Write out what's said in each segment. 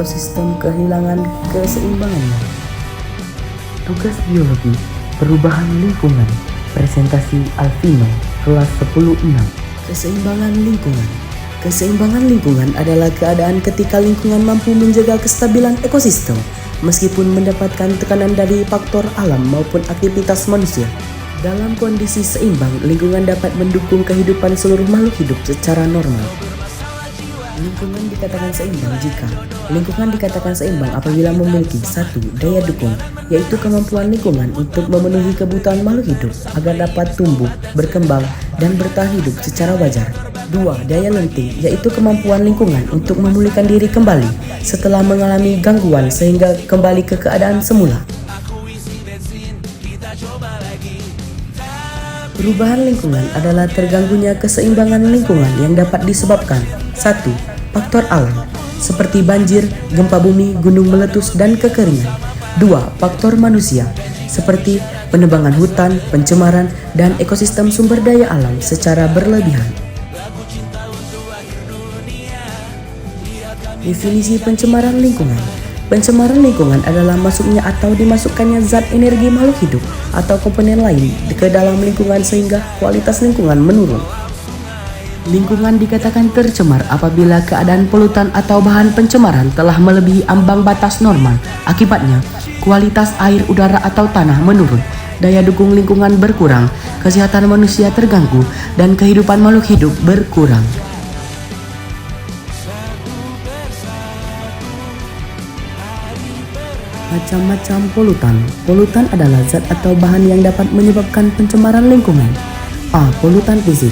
ekosistem kehilangan keseimbangannya. Tugas biologi, perubahan lingkungan, presentasi Alvino, kelas 10-6. Keseimbangan lingkungan. Keseimbangan lingkungan adalah keadaan ketika lingkungan mampu menjaga kestabilan ekosistem, meskipun mendapatkan tekanan dari faktor alam maupun aktivitas manusia. Dalam kondisi seimbang, lingkungan dapat mendukung kehidupan seluruh makhluk hidup secara normal. Lingkungan dikatakan seimbang apabila memiliki 1. Daya dukung, yaitu kemampuan lingkungan untuk memenuhi kebutuhan makhluk hidup agar dapat tumbuh, berkembang, dan bertahan hidup secara wajar. 2. Daya lenting, yaitu kemampuan lingkungan untuk memulihkan diri kembali setelah mengalami gangguan sehingga kembali ke keadaan semula. Perubahan lingkungan adalah terganggunya keseimbangan lingkungan yang dapat disebabkan 1. Faktor alam, seperti banjir, gempa bumi, gunung meletus, dan kekeringan. 2. Faktor manusia, seperti penebangan hutan, pencemaran, dan ekosistem sumber daya alam secara berlebihan. Definisi pencemaran lingkungan. Pencemaran lingkungan adalah masuknya atau dimasukkannya zat energi makhluk hidup atau komponen lain ke dalam lingkungan sehingga kualitas lingkungan menurun. Lingkungan dikatakan tercemar apabila keadaan polutan atau bahan pencemaran telah melebihi ambang batas normal. Akibatnya, kualitas air, udara, atau tanah menurun, daya dukung lingkungan berkurang, kesehatan manusia terganggu, dan kehidupan makhluk hidup berkurang. Macam-macam polutan. Polutan adalah zat atau bahan yang dapat menyebabkan pencemaran lingkungan. A. Polutan fisik.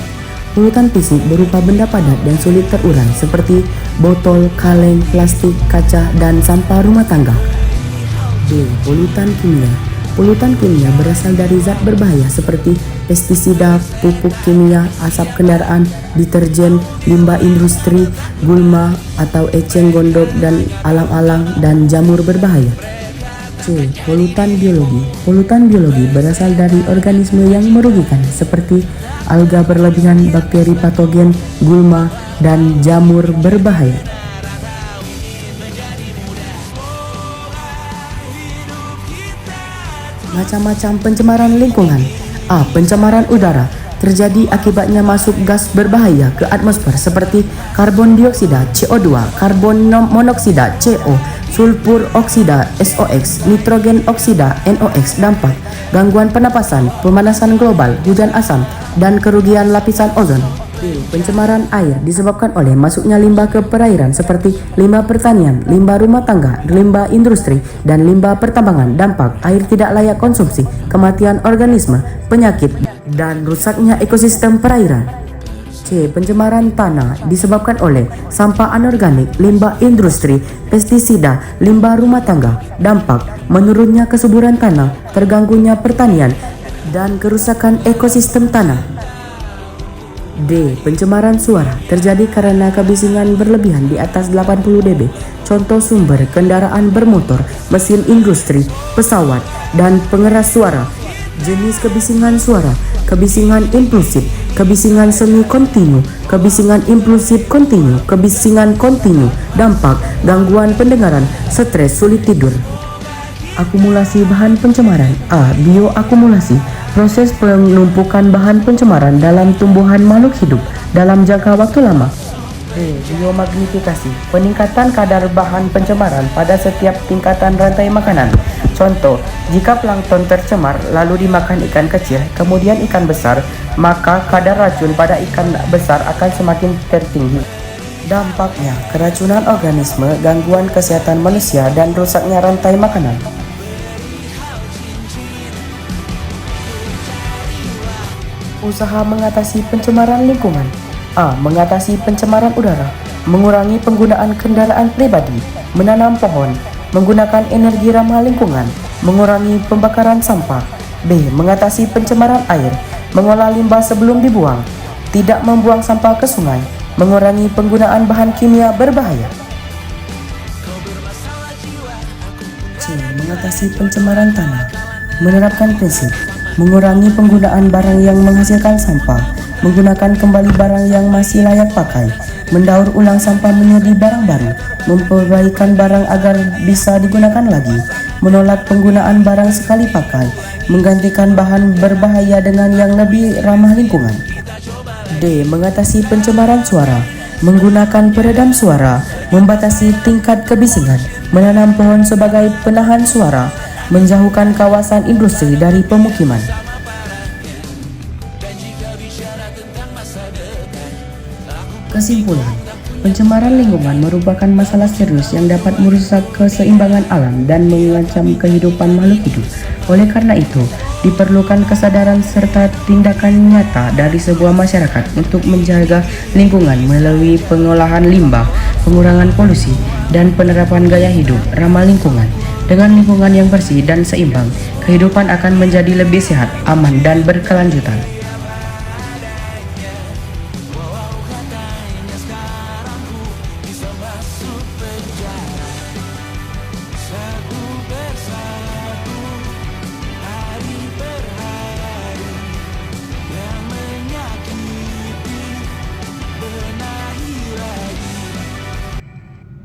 Polutan fisik berupa benda padat dan sulit terurai seperti botol, kaleng, plastik, kaca, dan sampah rumah tangga. B. Polutan kimia. Polutan kimia berasal dari zat berbahaya seperti pestisida, pupuk kimia, asap kendaraan, deterjen, limbah industri, gulma atau eceng gondok dan alang-alang, dan jamur berbahaya. C. Polutan biologi. Polutan biologi berasal dari organisme yang merugikan seperti alga berlebihan, bakteri patogen, gulma, dan jamur berbahaya. Macam-macam pencemaran lingkungan. A. Pencemaran udara. Terjadi akibatnya masuk gas berbahaya ke atmosfer seperti karbon dioksida CO2, karbon monoksida CO, sulfur oksida SOX, nitrogen oksida NOx. Dampak: gangguan pernapasan, pemanasan global, hujan asam, dan kerugian lapisan ozon. Pencemaran air disebabkan oleh masuknya limbah ke perairan seperti limbah pertanian, limbah rumah tangga, limbah industri, dan limbah pertambangan. Dampak: air tidak layak konsumsi, kematian organisme, penyakit, dan rusaknya ekosistem perairan. C. Pencemaran tanah disebabkan oleh sampah anorganik, limbah industri, pestisida, limbah rumah tangga. Dampak: menurunnya kesuburan tanah, terganggunya pertanian, dan kerusakan ekosistem tanah. D. Pencemaran suara terjadi karena kebisingan berlebihan di atas 80 dB. Contoh sumber: kendaraan bermotor, mesin industri, pesawat, dan pengeras suara. Jenis kebisingan suara: kebisingan impulsif, kebisingan semi kontinu, kebisingan impulsif kontinu, kebisingan kontinu. Dampak: gangguan pendengaran, stres, sulit tidur. Akumulasi bahan pencemaran. A. Bioakumulasi, proses penumpukan bahan pencemaran dalam tumbuhan makhluk hidup dalam jangka waktu lama. B. Biomagnifikasi, peningkatan kadar bahan pencemaran pada setiap tingkatan rantai makanan. Contoh: jika plankton tercemar lalu dimakan ikan kecil, kemudian ikan besar, maka kadar racun pada ikan besar akan semakin tertinggi. Dampaknya: keracunan organisme, gangguan kesehatan manusia, dan rusaknya rantai makanan. Usaha mengatasi pencemaran lingkungan. A. Mengatasi pencemaran udara, mengurangi penggunaan kendaraan pribadi, menanam pohon, menggunakan energi ramah lingkungan, mengurangi pembakaran sampah. B. Mengatasi pencemaran air, mengolah limbah sebelum dibuang, tidak membuang sampah ke sungai, mengurangi penggunaan bahan kimia berbahaya. C. Mengatasi pencemaran tanah, menerapkan prinsip mengurangi penggunaan barang yang menghasilkan sampah, menggunakan kembali barang yang masih layak pakai, mendaur ulang sampah menjadi barang baru, memperbaikan barang agar bisa digunakan lagi, menolak penggunaan barang sekali pakai, menggantikan bahan berbahaya dengan yang lebih ramah lingkungan. D. Mengatasi pencemaran suara, menggunakan peredam suara, membatasi tingkat kebisingan, menanam pohon sebagai penahan suara, menjauhkan kawasan industri dari pemukiman. Kesimpulan, pencemaran lingkungan merupakan masalah serius yang dapat merusak keseimbangan alam dan mengancam kehidupan makhluk hidup. Oleh karena itu, diperlukan kesadaran serta tindakan nyata dari sebuah masyarakat untuk menjaga lingkungan melalui pengolahan limbah, pengurangan polusi, dan penerapan gaya hidup ramah lingkungan. Dengan lingkungan yang bersih dan seimbang, kehidupan akan menjadi lebih sehat, aman, dan berkelanjutan.